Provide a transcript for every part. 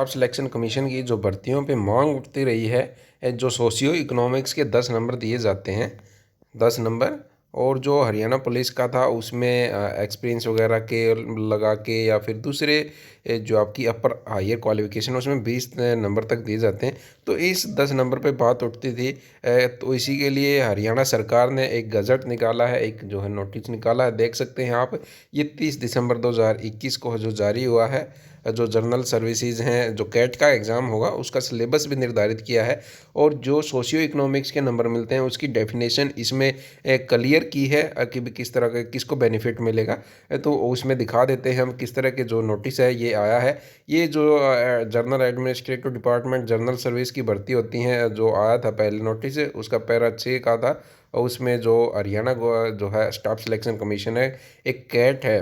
Staff selection commission की जो भर्तियों पे मांग उठती रही है, जो सोशियो इकोनॉमिक्स के 10 नंबर दिए जाते हैं, 10 नंबर। और जो हरियाणा पुलिस का था उसमें एक्सपीरियंस वगैरह के लगा के या फिर दूसरे जो आपकी अपर हायर क्वालिफिकेशन उसमें 20 नंबर तक दिए जाते हैं। तो इस 10 नंबर पे बात उठती थी। तो इसी के लिए हरियाणा सरकार ने एक गज़ट निकाला है, एक जो है नोटिस निकाला है, देख सकते हैं आप। ये 30 दिसंबर 2021 को जो जारी हुआ है। जो जनरल सर्विसेज हैं, जो कैट का एग्ज़ाम होगा उसका सिलेबस भी निर्धारित किया है। और जो सोशियो इकोनॉमिक्स के नंबर मिलते हैं उसकी डेफिनेशन इसमें क्लियर की है कि भी किस तरह का किसको बेनिफिट मिलेगा। तो उसमें दिखा देते हैं हम किस तरह के जो नोटिस है ये आया है। ये जो general administrative department general service की भर्ती होती हैं, जो आया था पहले नोटिस, उसका पैरा 6 का था। और उसमें जो हरियाणा जो है स्टाफ सिलेक्शन कमीशन है, एक कैट है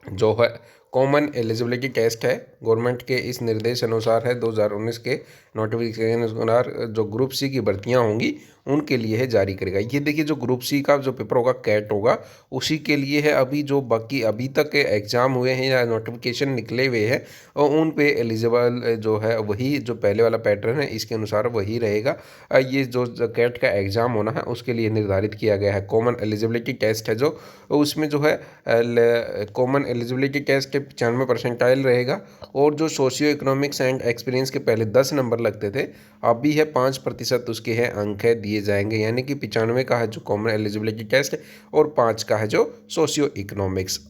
जो है कॉमन एलिजिबिलिटी टेस्ट है, गवर्नमेंट के इस निर्देश अनुसार है 2019 के नोटिफिकेशन अनुसार जो ग्रुप सी की भर्तियां होंगी उनके लिए है जारी करेगा। ये देखिए जो ग्रुप सी का जो पेपर होगा कैट होगा उसी के लिए है। अभी जो बाकी अभी तक के एग्ज़ाम हुए हैं या नोटिफिकेशन निकले हुए हैं और उन पे एलिजिबल जो है वही जो पहले वाला पैटर्न है इसके अनुसार वही रहेगा। ये जो कैट का एग्ज़ाम होना है उसके लिए निर्धारित किया गया है। कॉमन एलिजिबिलिटी टेस्ट है जो उसमें जो है कॉमन एलिजिबिलिटी टेस्ट 95 परसेंटाइल रहेगा। और जो सोशियो इकोनॉमिक्स एंड एक्सपीरियंस के पहले 10 नंबर लगते थे, अभी है 5% उसके हैं अंक है दिए जाएंगे, यानी कि 95 का है जो कॉमन एलिजिबिलिटी टेस्ट और 5 का है जो सोशियो इकोनॉमिक्स।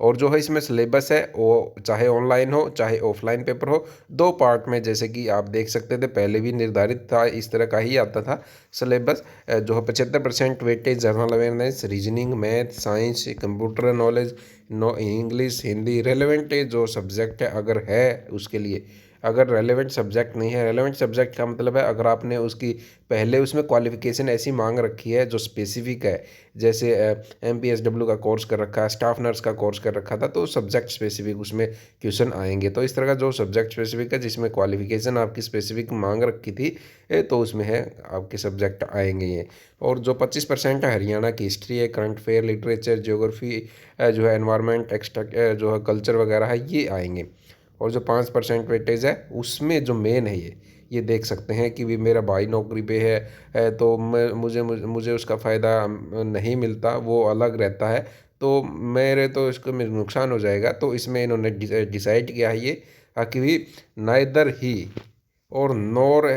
और जो है इसमें सिलेबस है वो चाहे ऑनलाइन हो चाहे ऑफलाइन पेपर हो, दो पार्ट में, जैसे कि आप देख सकते थे पहले भी निर्धारित था इस तरह का ही आता था सिलेबस। जो है 75% weightage general awareness, reasoning, math, science, computer knowledge, no English, Hindi, relevant जो सब्जेक्ट है अगर है उसके लिए। अगर रेलेवेंट सब्जेक्ट नहीं है, रेलेवेंट सब्जेक्ट का मतलब है अगर आपने उसकी पहले उसमें क्वालिफिकेशन ऐसी मांग रखी है जो स्पेसिफिक है, जैसे MPSW का कोर्स कर रखा है, स्टाफ नर्स का कोर्स कर रखा था, तो सब्जेक्ट स्पेसिफिक उसमें क्वेश्चन आएंगे। तो इस तरह का जो सब्जेक्ट स्पेसिफिक है जिसमें क्वालिफिकेशन आपकी स्पेसिफिक मांग रखी थी, तो उसमें है आपके सब्जेक्ट आएंगे ये। और जो 25% है हरियाणा की हिस्ट्री है, करंट अफेयर, लिटरेचर, ज्योग्राफी, जो है एनवायरनमेंट, एक्स्ट्रा जो है कल्चर वगैरह है, ये आएंगे। और जो 5% वेटेज है उसमें जो मेन है ये देख सकते हैं कि भी मेरा भाई नौकरी पे तो मुझे उसका फ़ायदा नहीं मिलता, वो अलग रहता है, तो मेरे तो इसको मेरे नुकसान हो जाएगा। तो इसमें इन्होंने डिसाइड किया है ये कि भी नाइदर ही और nor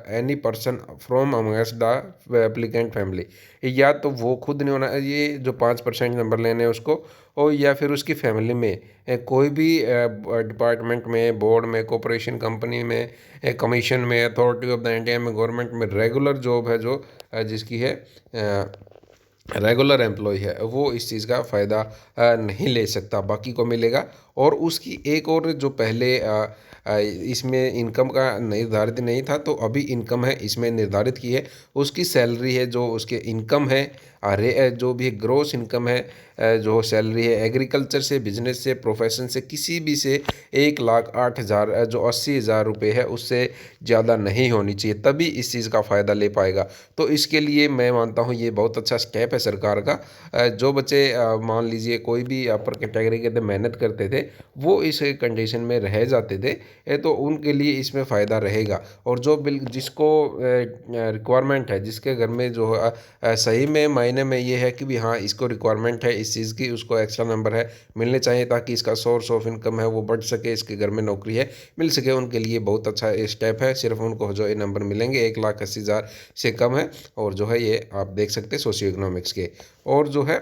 any person from amongst the applicant family, या तो वो खुद नहीं होना ये जो 5% नंबर लेने हैं उसको, और या फिर उसकी फैमिली में कोई भी डिपार्टमेंट में, बोर्ड में, कॉरपोरेशन कंपनी में, कमीशन में, अथॉरिटी ऑफ द इंडिया में, गवर्नमेंट में रेगुलर जॉब है जो जिसकी है रेगुलर एम्प्लॉय है, वो इस चीज़ का फ़ायदा नहीं ले सकता, बाकी को मिलेगा। और उसकी एक और जो पहले इसमें इनकम का निर्धारित नहीं था, तो अभी इनकम है इसमें निर्धारित की है। उसकी सैलरी है जो उसके इनकम है, अरे जो भी ग्रोस इनकम है, जो सैलरी है एग्रीकल्चर से, बिजनेस से, प्रोफेशन से, किसी भी से 1,08,000 जो 80,000 रुपये है उससे ज़्यादा नहीं होनी चाहिए, तभी इस चीज़ का फ़ायदा ले पाएगा। तो इसके लिए मैं मानता हूँ ये बहुत अच्छा स्टेप है सरकार का। जो बच्चे मान लीजिए कोई भी अपर कैटेगरी के थे, मेहनत करते थे, वो इस कंडीशन में रह जाते थे, तो उनके लिए इसमें फ़ायदा रहेगा। और जो बिल जिसको रिक्वायरमेंट है, जिसके घर में जो सही में मायने में ये है कि भी हाँ इसको रिक्वायरमेंट है इस चीज़ की, उसको एक्स्ट्रा नंबर है मिलने चाहिए ताकि इसका सोर्स ऑफ इनकम है वो बढ़ सके, इसके घर में नौकरी है मिल सके, उनके लिए बहुत अच्छा स्टेप है। सिर्फ उनको जो ये नंबर मिलेंगे 1,80,000 से कम है। और जो है ये आप देख सकते हैं सोशियो इकोनॉमिक्स के। और जो है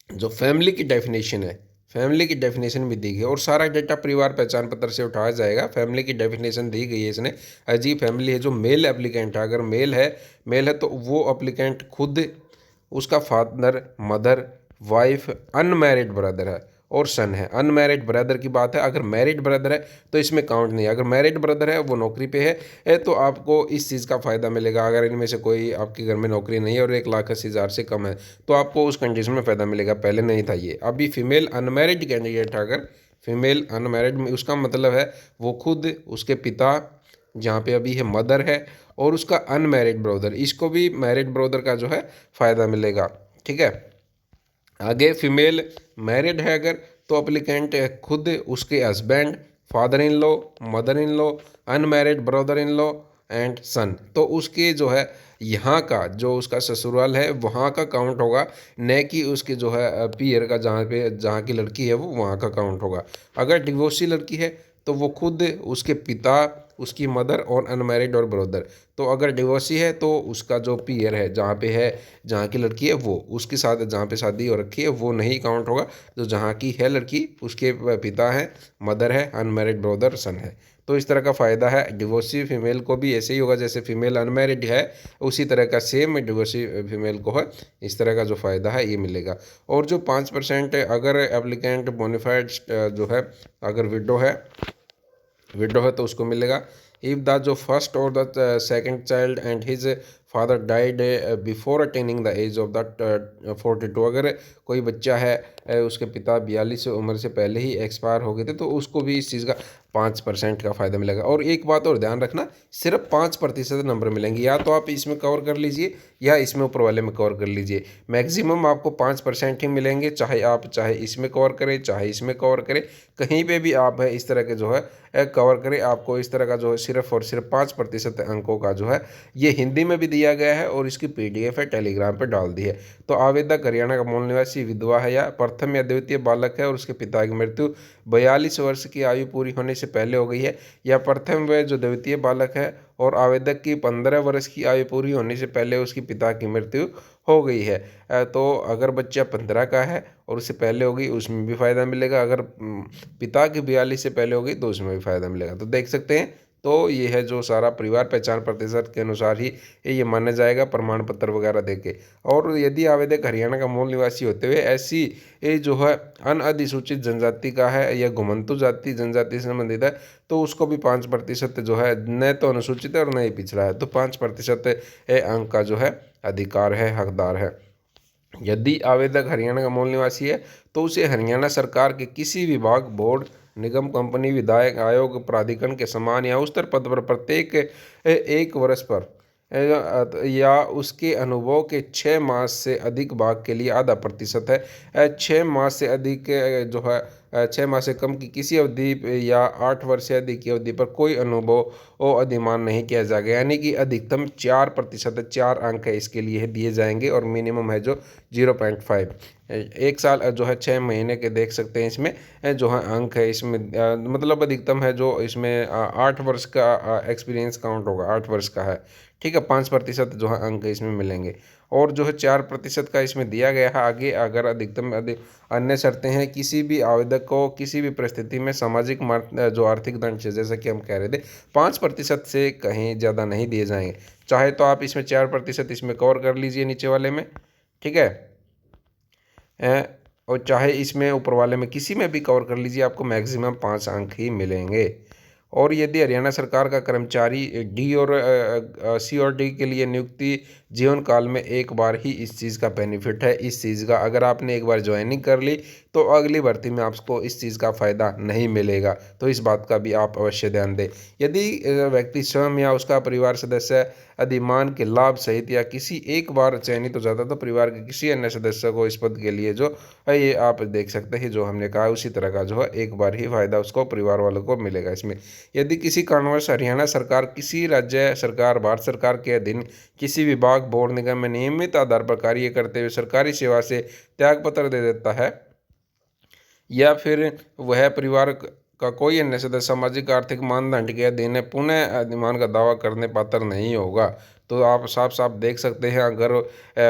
जो फैमिली की डेफिनेशन है, फैमिली की डेफिनेशन भी दी गई है और सारा डेटा परिवार पहचान पत्र से उठाया जाएगा। फैमिली की डेफिनेशन दी गई है इसने। अजीब फैमिली है जो मेल एप्लीकेंट है, अगर मेल है तो वो एप्लीकेंट खुद, उसका father, mother, wife, unmarried brother है और सन है। अनमैरिड ब्रदर की बात है, अगर मैरिड ब्रदर है तो इसमें काउंट नहीं है। अगर मैरिड ब्रदर है वो नौकरी पे है तो आपको इस चीज़ का फ़ायदा मिलेगा। अगर इनमें से कोई आपके घर में नौकरी नहीं है और 1,80,000 से कम है तो आपको उस कंडीशन में फ़ायदा मिलेगा, पहले नहीं था ये। अभी फीमेल अनमैरिड कैंडिडेट है, अगर फीमेल अनमैरिड में उसका मतलब है वो खुद, उसके पिता, जहाँ पे अभी है मदर है, और उसका अनमैरिड ब्रदर, इसको भी मैरिड ब्रदर का जो है फ़ायदा मिलेगा। ठीक है। आगे फीमेल मैरिड है अगर तो अप्लीकेंट खुद, उसके husband, father in law, mother in law, unmarried brother in law and son. तो उसके जो है यहाँ का जो उसका ससुराल है वहाँ का काउंट होगा, न कि उसके जो है पीयर का, जहाँ की लड़की है वो वहाँ का काउंट होगा। अगर डिवोर्सी लड़की है तो वो खुद, उसके पिता, उसकी मदर और अनमैरिड और ब्रदर। तो अगर डिवोर्सी है तो उसका जो पीयर है, जहाँ पे है, जहाँ की लड़की है वो, उसके साथ जहाँ पे शादी हो रखी है वो नहीं काउंट होगा। जो जहाँ की है लड़की, उसके पिता है, मदर है, अनमैरिड ब्रदर, सन है। तो इस तरह का फ़ायदा है। डिवोर्सी फीमेल को भी ऐसे ही होगा, जैसे फीमेल अनमैरिड है उसी तरह का सेम डिवोर्सी फीमेल को है, इस तरह का जो फ़ायदा है ये मिलेगा। और जो 5% अगर एप्लीकेंट बोनाफाइड जो है, अगर विडो है तो उसको मिलेगा। इफ़ द जो फर्स्ट और the second child and his father died before attaining the age of the 42, अगर कोई बच्चा है उसके पिता 42 उम्र से पहले ही एक्सपायर हो गए थे तो उसको भी इस चीज़ का 5% का फ़ायदा मिलेगा। और एक बात और ध्यान रखना, सिर्फ 5% नंबर मिलेंगे, या तो आप इसमें कवर कर लीजिए या इसमें ऊपर वाले में कवर कर लीजिए। मैक्सिमम आपको 5% ही मिलेंगे, चाहे इसमें कवर करें चाहे इसमें कवर करें, कहीं पे भी आप है इस तरह के जो है कवर करें, आपको इस तरह का जो है सिर्फ और सिर्फ 5% अंकों का जो है ये हिंदी में भी दिया गया है और इसकी PDF है टेलीग्राम पे डाल दी है। तो आवेदक हरियाणा का मूल निवासी, विधवा है या प्रथम या द्वितीय बालक है और उसके पिता की मृत्यु 42 वर्ष की आयु पूरी होने से पहले हो गई है, या प्रथम व जो द्वितीय बालक है और आवेदक की 15 वर्ष की आयु पूरी होने से पहले उसकी पिता की मृत्यु हो गई है। तो अगर बच्चा 15 का है और उससे पहले हो गई उसमें भी फ़ायदा मिलेगा, अगर पिता की 42 से पहले हो गई तो उसमें भी फ़ायदा मिलेगा। तो देख सकते हैं, तो ये है जो सारा परिवार पहचान प्रतिशत के अनुसार ही ये माना जाएगा प्रमाण पत्र वगैरह देके। और यदि आवेदक हरियाणा का मूल निवासी होते हुए ऐसी ये जो है अनअधिसूचित जनजाति का है या घुमंतु जाति जनजाति से संबंधित है तो उसको भी 5% जो है, न तो अनुसूचित है और न ही पिछड़ा है, तो 5% अंक का जो है अधिकार है, हकदार है। यदि आवेदक हरियाणा का मूल निवासी है तो उसे हरियाणा सरकार के किसी विभाग, बोर्ड, निगम, कंपनी, विधायक आयोग, प्राधिकरण के समान या उच्चतर पद पर प्रत्येक 1 वर्ष पर या उसके अनुभव के 6 मास से अधिक भाग के लिए ½ है। 6 मास से अधिक जो है 6 मास से कम की किसी अवधि या 8 वर्ष से अधिक की अवधि पर कोई अनुभव और अधिमान नहीं किया जाएगा। यानी कि अधिकतम 4% है, 4 अंक है इसके लिए दिए जाएंगे और मिनिमम है जो 0.5। 1 साल जो है 6 महीने के देख सकते हैं इसमें जो है अंक है इसमें, मतलब अधिकतम है जो इसमें 8 वर्ष का एक्सपीरियंस काउंट होगा, 8 वर्ष का है। ठीक है, 5% जो है अंक इसमें मिलेंगे। और जो है 4% का इसमें दिया गया है आगे, अगर अधिकतम अन्य शर्तें हैं, किसी भी आवेदक को किसी भी परिस्थिति में सामाजिक जो आर्थिक दंड है, जैसा कि हम कह रहे थे 5% से कहीं ज़्यादा नहीं दिए जाएंगे। चाहे तो आप इसमें 4% इसमें कवर कर लीजिए नीचे वाले में, ठीक है, और चाहे इसमें ऊपर वाले में किसी में भी कवर कर लीजिए, आपको मैक्सिमम 5 अंक ही मिलेंगे। और यदि हरियाणा सरकार का कर्मचारी डी और सी और डी के लिए नियुक्ति जीवन काल में एक बार ही इस चीज़ का बेनिफिट है, इस चीज़ का अगर आपने एक बार ज्वाइनिंग कर ली तो अगली भर्ती में आपको इस चीज़ का फ़ायदा नहीं मिलेगा, तो इस बात का भी आप अवश्य ध्यान दें। यदि व्यक्ति स्वयं या उसका परिवार सदस्य अधिमान के लाभ सहित या किसी एक बार चयनित हो जाता तो परिवार के किसी अन्य सदस्य को इस पद के लिए जो है, ये आप देख सकते हैं जो हमने कहा उसी तरह का जो है एक बार ही फ़ायदा उसको परिवार वालों को मिलेगा इसमें। यदि किसी कारणवश हरियाणा सरकार किसी राज्य सरकार, भारत सरकार के अधीन किसी विभाग, बोर्ड, निगम में नियमित आधार पर कार्य करते हुए सरकारी सेवा से त्यागपत्र दे देता है या फिर वह परिवार का कोई अन्य सदस्य सामाजिक आर्थिक मानदंड के अधीन है पुनः अधिमान का दावा करने पात्र नहीं होगा, तो आप साफ साफ देख सकते हैं अगर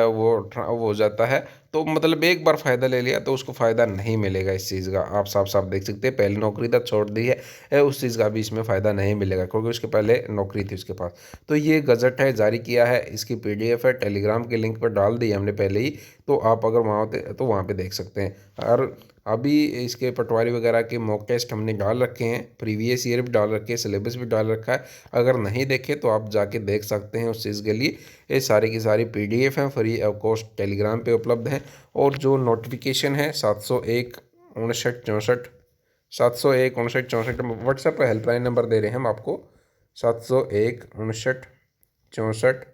वो हो जाता है तो मतलब एक बार फ़ायदा ले लिया तो उसको फ़ायदा नहीं मिलेगा इस चीज़ का, आप साफ साफ देख सकते हैं। पहली नौकरी तक छोड़ दी है उस चीज़ का भी इसमें फ़ायदा नहीं मिलेगा क्योंकि उसके पहले नौकरी थी उसके पास। तो ये गज़ट है, जारी किया है, इसकी PDF है, टेलीग्राम के लिंक पर डाल दी हमने पहले ही, तो आप अगर वहाँ होते तो वहाँ पर देख सकते हैं। और अभी इसके पटवारी वगैरह के मॉक टेस्ट हमने डाल रखे हैं, प्रीवियस ईयर भी डाल रखे हैं, सिलेबस भी डाल रखा है, अगर नहीं देखे तो आप जाके देख सकते हैं उस चीज़ के लिए। ये सारी की सारी PDF हैं, फ्री ऑफ कॉस्ट टेलीग्राम पे उपलब्ध हैं। और जो नोटिफिकेशन है 701 59 64 701 59 64 व्हाट्सएप पर हेल्पलाइन नंबर दे रहे हैं हम आपको, 701 59 64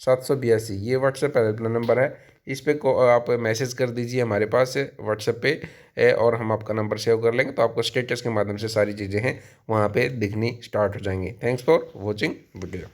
782 ये व्हाट्सएप हेल्पलाइन नंबर है। इस पे आप मैसेज कर दीजिए हमारे पास व्हाट्सएप पे और हम आपका नंबर सेव कर लेंगे, तो आपको स्टेटस के माध्यम से सारी चीज़ें हैं वहाँ पे दिखनी स्टार्ट हो जाएंगी। Thanks for watching video.